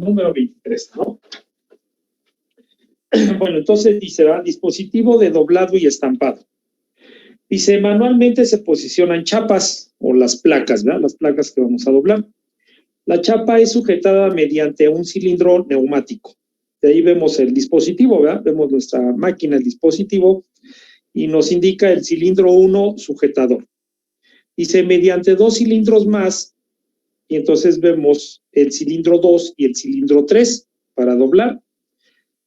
número 23, ¿no? Bueno, entonces dice, ¿va? Dispositivo de doblado y estampado. Dice, manualmente se posicionan chapas o las placas, ¿verdad? Las placas que vamos a doblar. La chapa es sujetada mediante un cilindro neumático. De ahí vemos el dispositivo, ¿verdad? Vemos nuestra máquina, el dispositivo, y nos indica el cilindro 1 sujetador. Dice, mediante 2 cilindros más, y entonces vemos el cilindro 2 y el cilindro 3 para doblar.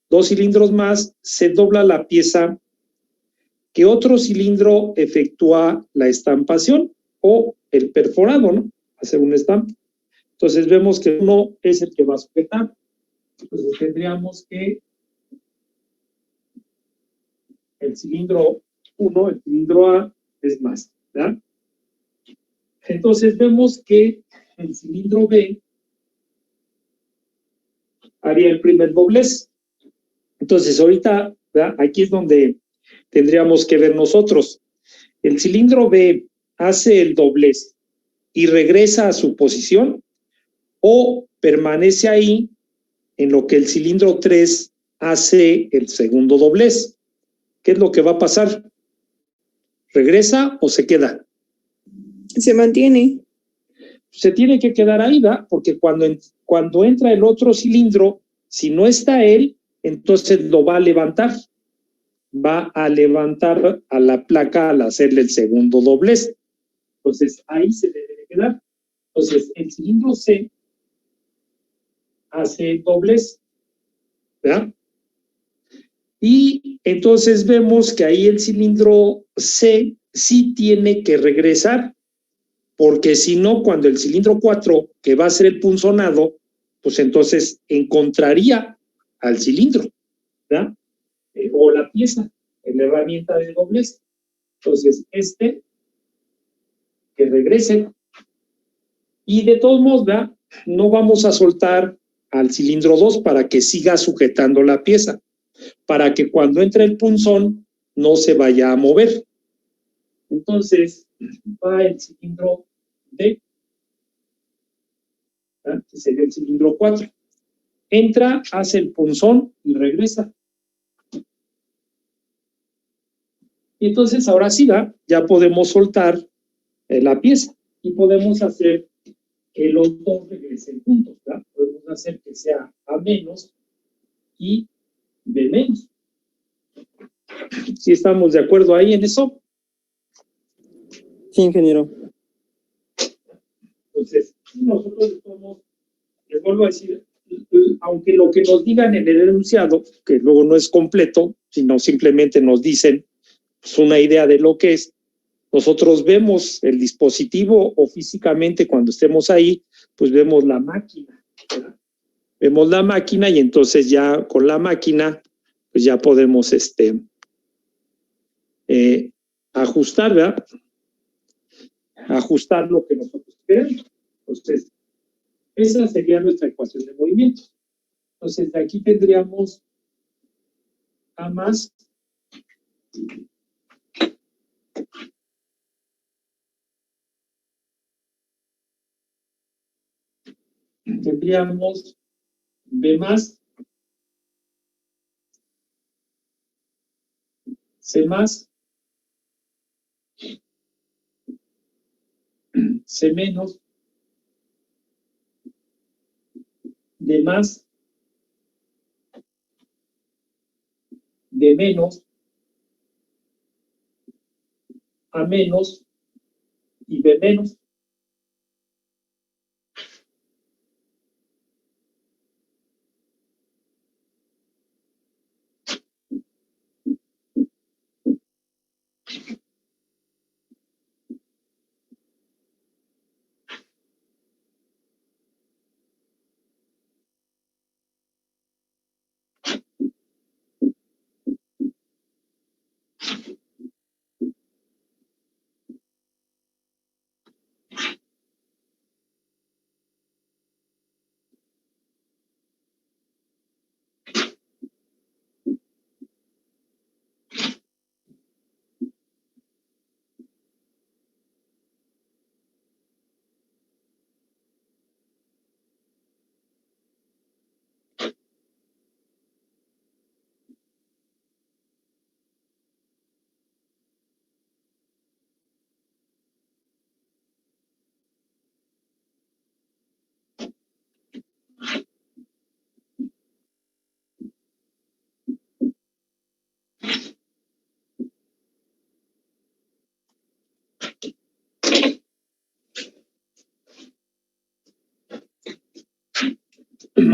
2 cilindros más, se dobla la pieza que otro cilindro efectúa la estampación o el perforado, ¿no? Hacer un estampa. Entonces vemos que uno es el que va a sujetar. Entonces tendríamos que el cilindro 1, el cilindro A, es más, ¿verdad? Entonces vemos que el cilindro B haría el primer doblez. Entonces ahorita, ¿verdad? Aquí es donde tendríamos que ver nosotros. El cilindro B hace el doblez y regresa a su posición o permanece ahí en lo que el cilindro 3 hace el segundo doblez. ¿Qué es lo que va a pasar? ¿Regresa o se queda? Se mantiene. Se tiene que quedar ahí, ¿verdad? Porque cuando entra el otro cilindro, si no está él, entonces lo va a levantar. Va a levantar a la placa al hacerle el segundo doblez. Entonces, ahí se debe de quedar. Entonces, el cilindro C hace doblez, ¿verdad? Y entonces vemos que ahí el cilindro C sí tiene que regresar, porque si no, cuando el cilindro 4, que va a ser el punzonado, pues entonces encontraría al cilindro, ¿verdad? O la pieza, en la herramienta de doblez. Entonces, que regrese. Y de todos modos, ¿verdad? No vamos a soltar al cilindro 2 para que siga sujetando la pieza, para que cuando entre el punzón no se vaya a mover. Entonces, va el cilindro D, ¿verdad? Que sería el cilindro 4. Entra, hace el punzón y regresa. Y entonces, ahora sí, ¿verdad? Ya podemos soltar la pieza y podemos hacer que los dos regresen juntos, ¿verdad? Podemos hacer que sea A menos y B menos. ¿Sí estamos de acuerdo ahí en eso? Sí, ingeniero. Entonces, nosotros podemos, les vuelvo a decir, aunque lo que nos digan en el enunciado, que luego no es completo, sino simplemente nos dicen pues, una idea de lo que es, nosotros vemos el dispositivo o físicamente cuando estemos ahí, pues vemos la máquina, ¿verdad? Vemos la máquina y entonces ya con la máquina, pues ya podemos ajustar, ¿verdad? Ajustar lo que nosotros queremos. Entonces, esa sería nuestra ecuación de movimiento. Entonces, de aquí tendríamos A más tendríamos B más, C más, C menos, D más, D menos, A menos y B menos.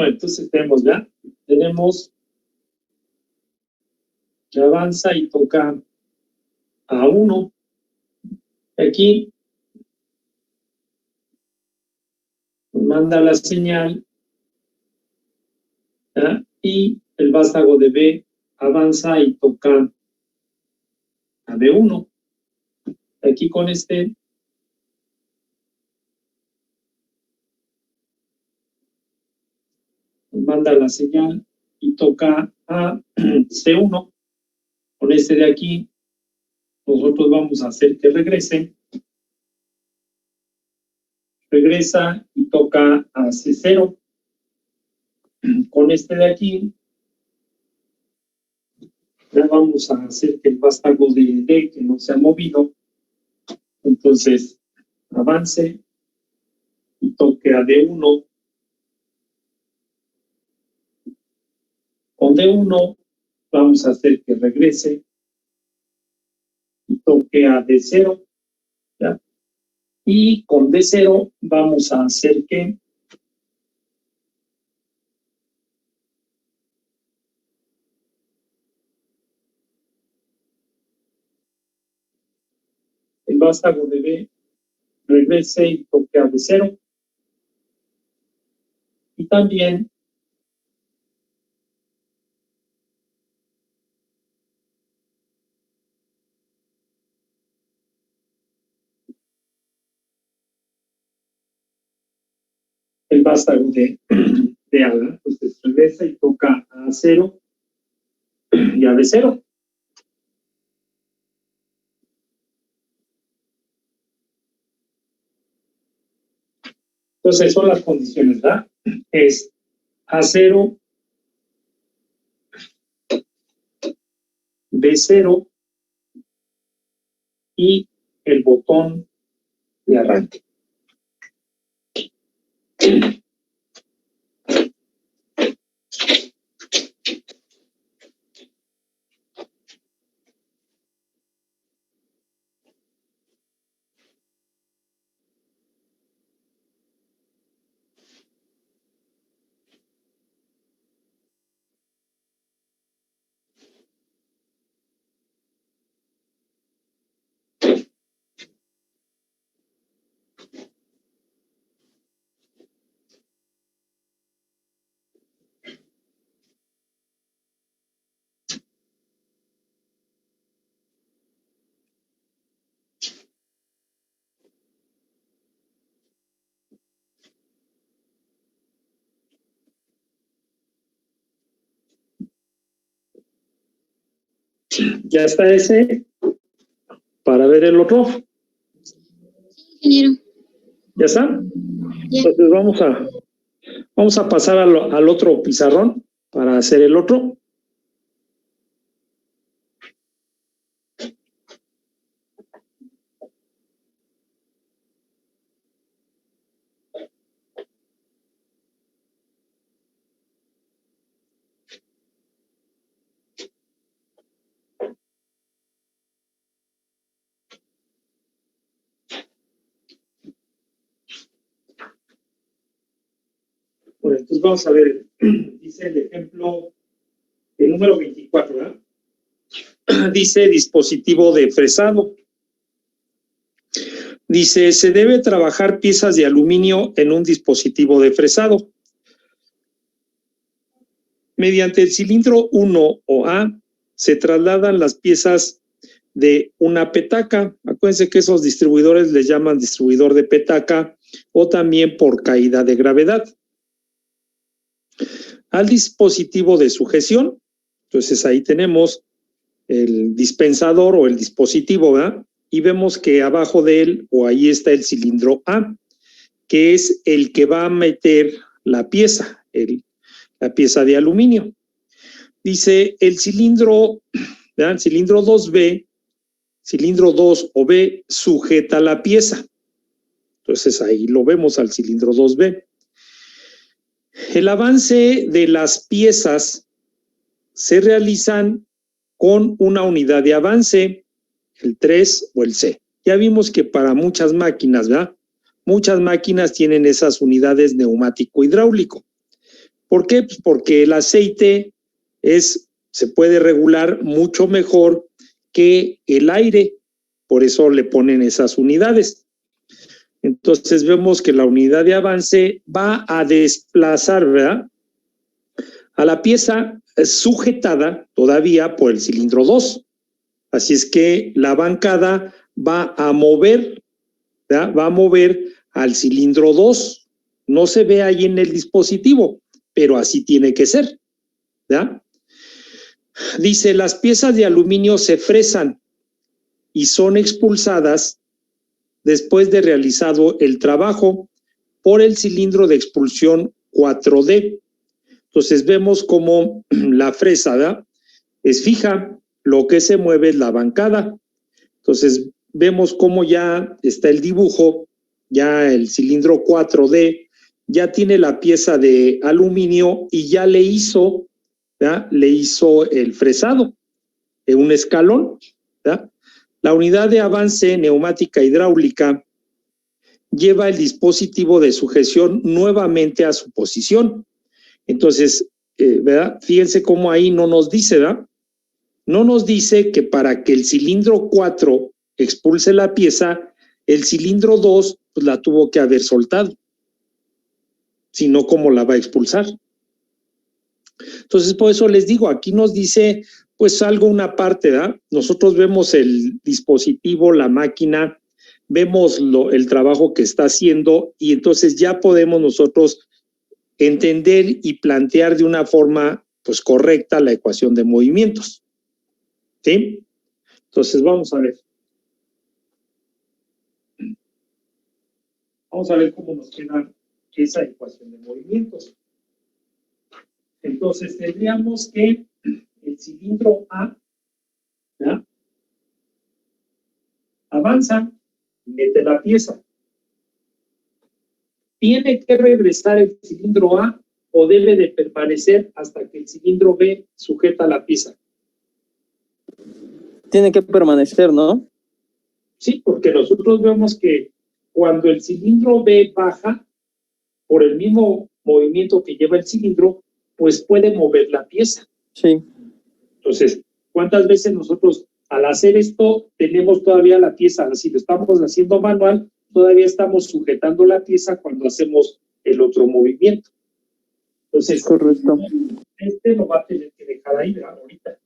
Entonces tenemos, ¿ya? Tenemos que avanza y toca a 1. Aquí nos manda la señal, ¿ya? Y el vástago de B avanza y toca a D1. Aquí con este nos manda la señal y toca a C1. Con este de aquí nosotros vamos a hacer que regrese. Regresa y toca a C0. Con este de aquí ya vamos a hacer que el vástago de D, que no se ha movido, entonces avance y toque a D1. Con D1 vamos a hacer que regrese y toque a D0. ¿Ya? Y con D0 vamos a hacer que el vástago de B regrese y toque a D0. Y también el vástago de A, entonces regresa y toca a 0 y a D0. Entonces son las condiciones, ¿verdad? Es A0, B0 y el botón de arranque. Ya está ese para ver el otro. Sí, ingeniero. ¿Ya está? Ya. Entonces vamos a pasar al otro pizarrón para hacer el otro. Bueno, entonces vamos a ver, dice el ejemplo, el número 24, ¿verdad? Dice dispositivo de fresado. Dice, se debe trabajar piezas de aluminio en un dispositivo de fresado. Mediante el cilindro 1 o A se trasladan las piezas de una petaca. Acuérdense que esos distribuidores les llaman distribuidor de petaca o también por caída de gravedad. Al dispositivo de sujeción, entonces ahí tenemos el dispensador o el dispositivo, ¿verdad? Y vemos que abajo de él o ahí está el cilindro A, que es el que va a meter la pieza, la pieza de aluminio. Dice el cilindro, ¿verdad? El cilindro 2B, cilindro 2 o B sujeta la pieza. Entonces ahí lo vemos al cilindro 2B. El avance de las piezas se realizan con una unidad de avance, el 3 o el C. Ya vimos que para muchas máquinas, ¿verdad? Muchas máquinas tienen esas unidades neumático-hidráulico. ¿Por qué? Pues porque el aceite se puede regular mucho mejor que el aire, por eso le ponen esas unidades. Entonces vemos que la unidad de avance va a desplazar, ¿verdad?, a la pieza sujetada todavía por el cilindro 2. Así es que la bancada va a mover, ¿verdad?, va a mover al cilindro 2. No se ve ahí en el dispositivo, pero así tiene que ser, ¿verdad? Dice, las piezas de aluminio se fresan y son expulsadas después de realizado el trabajo por el cilindro de expulsión 4D. Entonces vemos cómo la fresa, ¿verdad?, es fija, lo que se mueve es la bancada. Entonces vemos cómo ya está el dibujo, ya el cilindro 4D ya tiene la pieza de aluminio y ya le hizo, ¿verdad?, le hizo el fresado en un escalón, ¿verdad? La unidad de avance neumática hidráulica lleva el dispositivo de sujeción nuevamente a su posición. Entonces, ¿verdad?, fíjense cómo ahí no nos dice, ¿verdad? No nos dice que para que el cilindro 4 expulse la pieza, el cilindro 2 pues, la tuvo que haber soltado, sino cómo la va a expulsar. Entonces, por eso les digo, aquí nos dice pues algo, una parte, ¿verdad? Nosotros vemos el dispositivo, la máquina, vemos el trabajo que está haciendo y entonces ya podemos nosotros entender y plantear de una forma pues correcta la ecuación de movimientos. ¿Sí? Entonces vamos a ver. Vamos a ver cómo nos queda esa ecuación de movimientos. Entonces tendríamos que el cilindro A, ¿ya?, avanza, mete la pieza. ¿Tiene que regresar el cilindro A o debe de permanecer hasta que el cilindro B sujeta la pieza? Tiene que permanecer, ¿no? Sí, porque nosotros vemos que cuando el cilindro B baja, por el mismo movimiento que lleva el cilindro, pues puede mover la pieza. Sí. Entonces, ¿cuántas veces nosotros al hacer esto tenemos todavía la pieza? Si lo estamos haciendo manual, todavía estamos sujetando la pieza cuando hacemos el otro movimiento. Entonces, correcto. Este lo va a tener que dejar ahí, ¿verdad?, ahorita.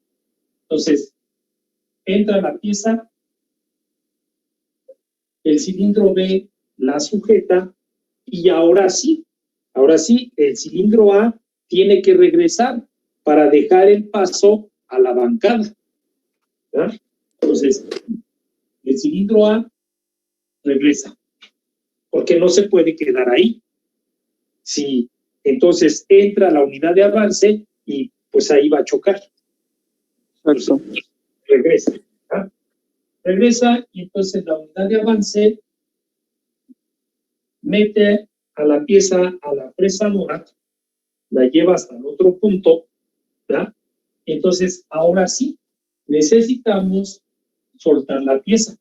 Entonces, entra la pieza, el cilindro B la sujeta y ahora sí, el cilindro A tiene que regresar para dejar el paso a la bancada, ¿verdad? Entonces, el cilindro A regresa, porque no se puede quedar ahí. Sí, entonces entra la unidad de avance y pues ahí va a chocar. Exacto. Entonces, regresa, ¿verdad? Regresa y entonces la unidad de avance mete a la pieza a la fresadora, la lleva hasta el otro punto, ¿verdad? Entonces, ahora sí, necesitamos soltar la pieza,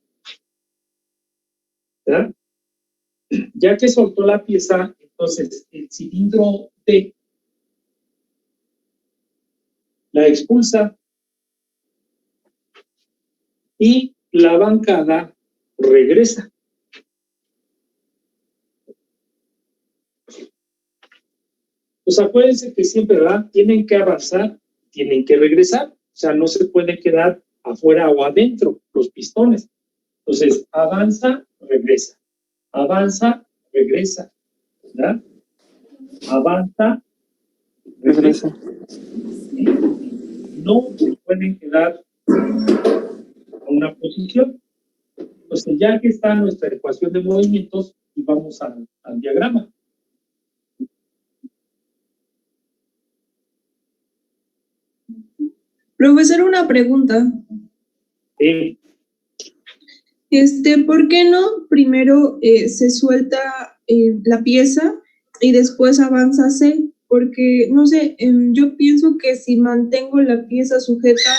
¿verdad? Ya que soltó la pieza, entonces el cilindro D la expulsa y la bancada regresa. Pues acuérdense que siempre, ¿verdad?, tienen que avanzar, tienen que regresar, o sea, no se puede quedar afuera o adentro los pistones. Entonces, avanza, regresa, ¿verdad? Avanza, regresa. No pueden quedar en una posición. Entonces, ya que está nuestra ecuación de movimientos, y vamos al diagrama. Profesor, una pregunta. ¿Por qué no primero se suelta la pieza y después avanza C? Porque, no sé, yo pienso que si mantengo la pieza sujeta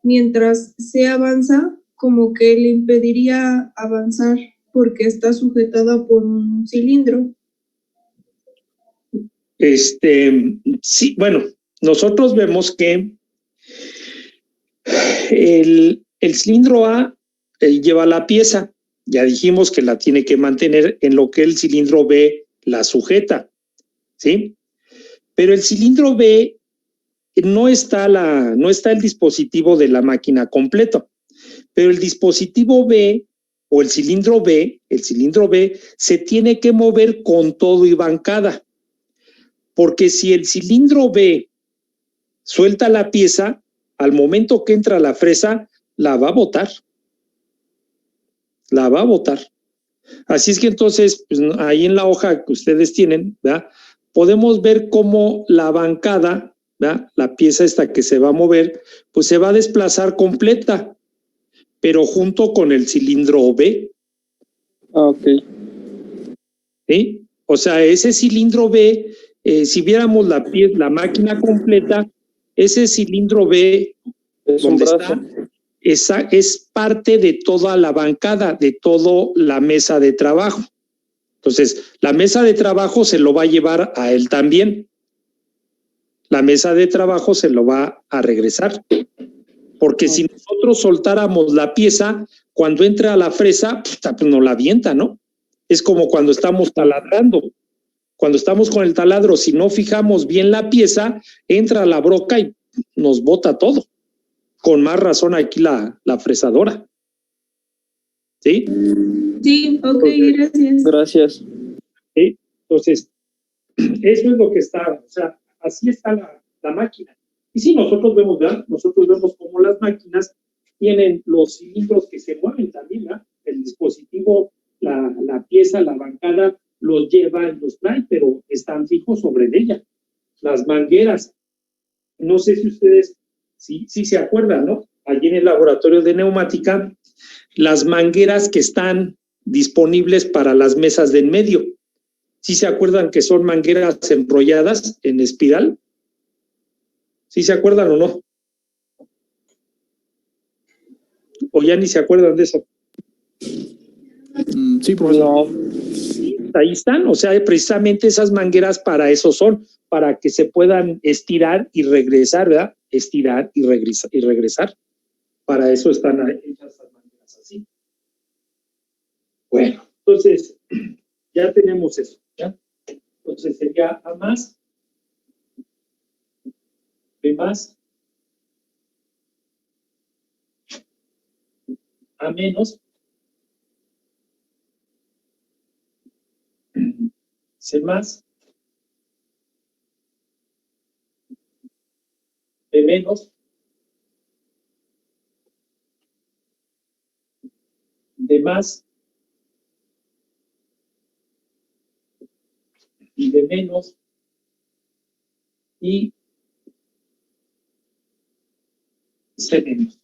mientras C avanza, como que le impediría avanzar porque está sujetada por un cilindro. Sí, bueno, nosotros vemos que el cilindro A lleva la pieza. Ya dijimos que la tiene que mantener en lo que el cilindro B la sujeta, ¿sí? Pero el cilindro B no está el dispositivo de la máquina completo, pero el dispositivo B o el cilindro B se tiene que mover con todo y bancada, porque si el cilindro B suelta la pieza, al momento que entra la fresa, la va a botar. Así es que entonces, pues, ahí en la hoja que ustedes tienen, ¿verdad? Podemos ver cómo la bancada, ¿verdad? La pieza esta que se va a mover, pues se va a desplazar completa, pero junto con el cilindro B. Ok. ¿Sí? O sea, ese cilindro B, si viéramos la máquina completa, ese cilindro B, Es un donde brazo. está, es parte de toda la bancada, de toda la mesa de trabajo. Entonces, la mesa de trabajo se lo va a llevar a él también. La mesa de trabajo se lo va a regresar. Porque si nosotros soltáramos la pieza, cuando entra a la fresa, pues nos la avienta, ¿no? Es como cuando estamos taladrando. Cuando estamos con el taladro, si no fijamos bien la pieza, entra a la broca y nos bota todo. Con más razón aquí la fresadora. ¿Sí? Sí, ok, gracias. Gracias. ¿Sí? Entonces, eso es lo que está, o sea, así está la máquina. Y sí, nosotros vemos, ¿verdad? Nosotros vemos cómo las máquinas tienen los cilindros que se mueven también, ¿verdad? El dispositivo, la pieza, la bancada, los lleva y los trae, pero están fijos sobre ella. Las mangueras, no sé si ustedes, sí se acuerdan, ¿no? Allí en el laboratorio de neumática, las mangueras que están disponibles para las mesas de en medio. ¿Sí se acuerdan que son mangueras enrolladas en espiral? ¿Sí se acuerdan o no? ¿O ya ni se acuerdan de eso? Sí, profesor. No. Sí, ahí están, o sea, precisamente esas mangueras para eso son, para que se puedan estirar y regresar, ¿verdad? Estirar y regresar. Para eso están hechas esas mangueras así. Bueno, entonces, ya tenemos eso, ¿ya? Entonces sería A más, B más, A menos, C más, B menos, D más, y D menos, y C menos.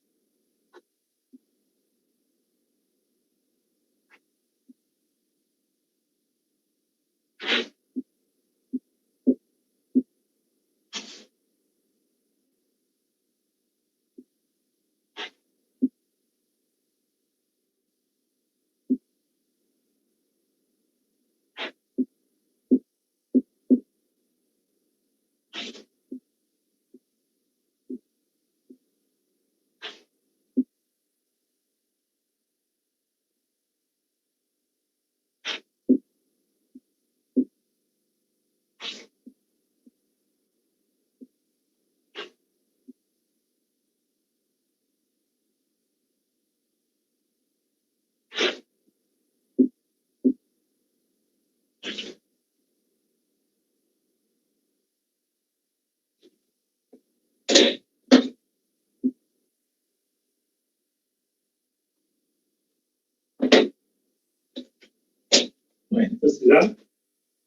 Bueno, entonces ya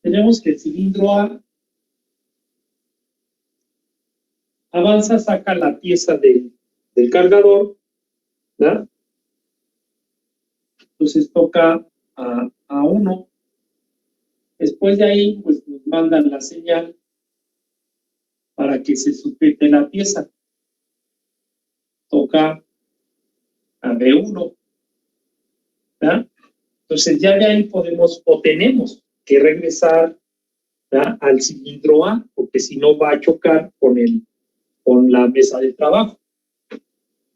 tenemos que el cilindro A avanza, saca la pieza del cargador, ¿verdad? Entonces toca a 1. Después de ahí, pues nos mandan la señal para que se sujete la pieza. Toca a B1, ¿verdad? Entonces ya de ahí podemos o tenemos que regresar ¿verdad? Al cilindro A, porque si no va a chocar con la mesa de trabajo.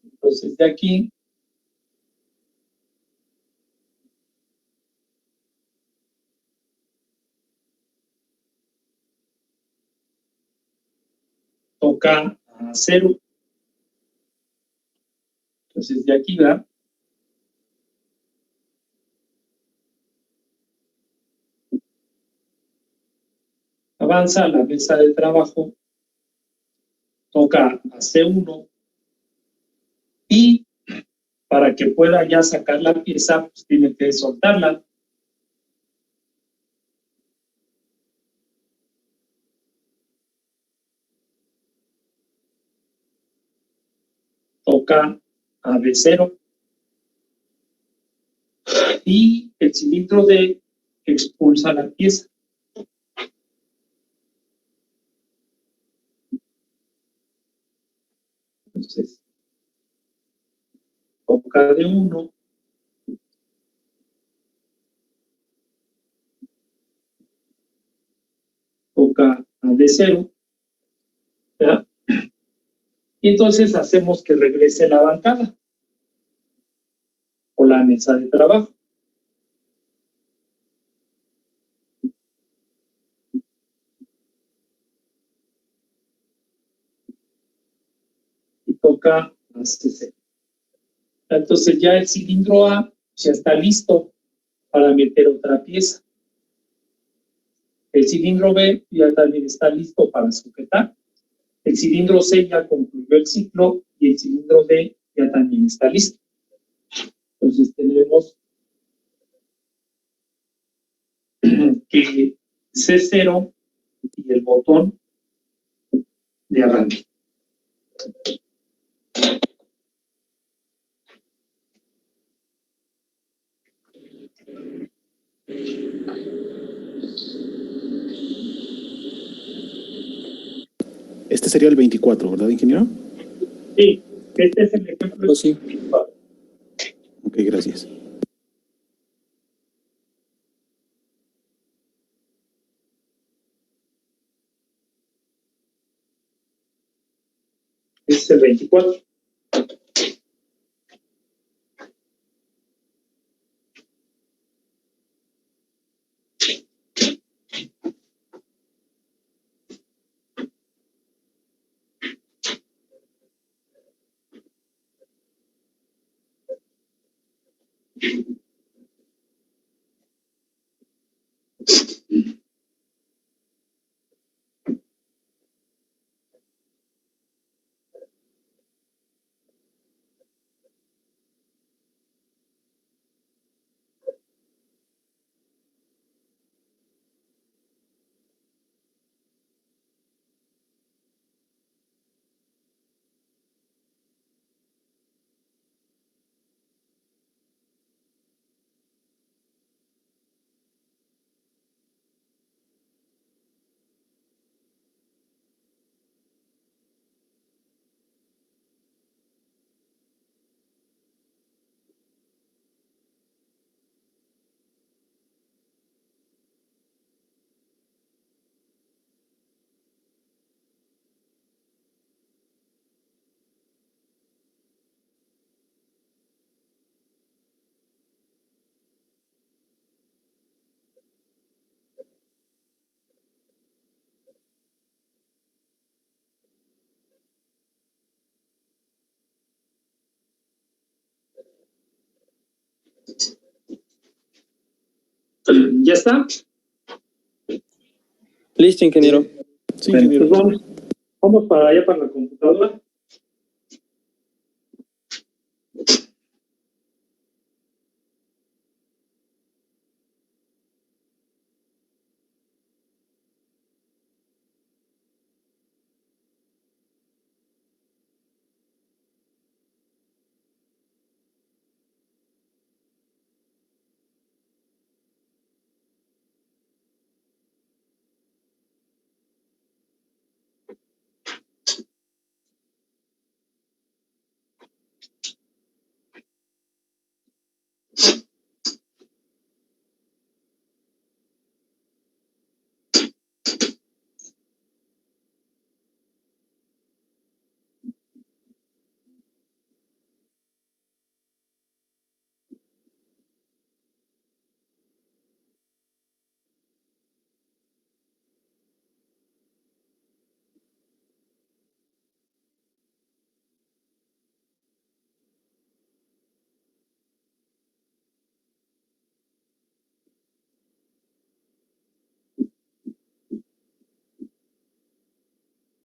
Entonces, de aquí toca a 0. Entonces, de aquí va. Avanza a la mesa de trabajo, toca a C1 y para que pueda ya sacar la pieza, pues tiene que soltarla. Toca a B0 y el cilindro D expulsa la pieza. Entonces, toca D1, toca a D0, ¿verdad? Y entonces hacemos que regrese la bancada o la mesa de trabajo. Y toca a C0. Entonces ya el cilindro A ya está listo para meter otra pieza. El cilindro B ya también está listo para sujetar. El cilindro C ya concluyó el ciclo y el cilindro D ya también está listo. Entonces tenemos que C0 y el botón de arranque. Este sería el 24, ¿verdad, ingeniero? Sí, este es el ejemplo. Sí. Ok, gracias. Este es el 24. ¿Ya está? Listo, ingeniero. Sí, Bueno, ingeniero. pues vamos para allá, para la computadora.